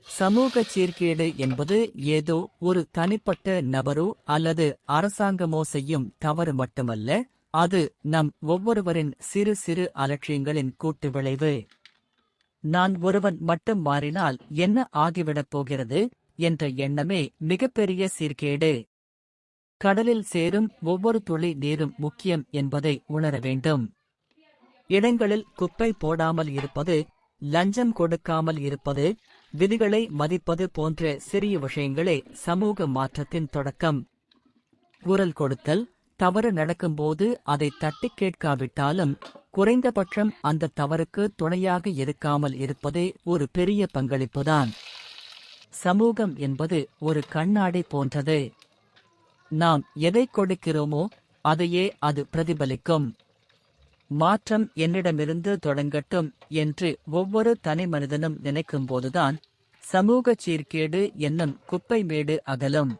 சமூக சீர்கேடு என்பது ஏதோ ஒரு தனிப்பட்ட நபரோ அல்லது அரசாங்கமோ செய்யும் தவறு மட்டுமல்ல, அது நம் ஒவ்வொருவரின் சிறு சிறு அலட்சியங்களின் கூட்டு விளைவு. நான் ஒருவன் மட்டும் மாறினால் என்ன ஆகிவிடப் போகிறது என்ற எண்ணமே மிகப்பெரிய சீர்கேடு. கடலில் சேரும் ஒவ்வொரு துளி நீரும் முக்கியம் என்பதை உணர வேண்டும். இடங்களில் குப்பை போடாமல் இருப்பது, லஞ்சம் கொடுக்காமல் இருப்பது, விதிகளை மதிப்பது போன்ற சிறிய விஷயங்களே சமூக மாற்றத்தின் தொடக்கம். குரல் கொடுத்தல், தவறு நடக்கும்போது அதை தட்டிக் கேட்காவிட்டாலும் குறைந்தபட்சம் அந்த தவறுக்கு துணையாக இருக்காமல் இருப்பதே ஒரு பெரிய பங்களிப்புதான். சமூகம் என்பது ஒரு கண்ணாடி போன்றது. நாம் எதை கொடுக்கிறோமோ அதையே அது பிரதிபலிக்கும். மாற்றம் என்னிடமிருந்து தொடங்கட்டும் என்று ஒவ்வொரு தனி மனிதனும் நினைக்கும்போதுதான் சமூக சீர்கேடு என்னும் குப்பை மேடு அகலும்.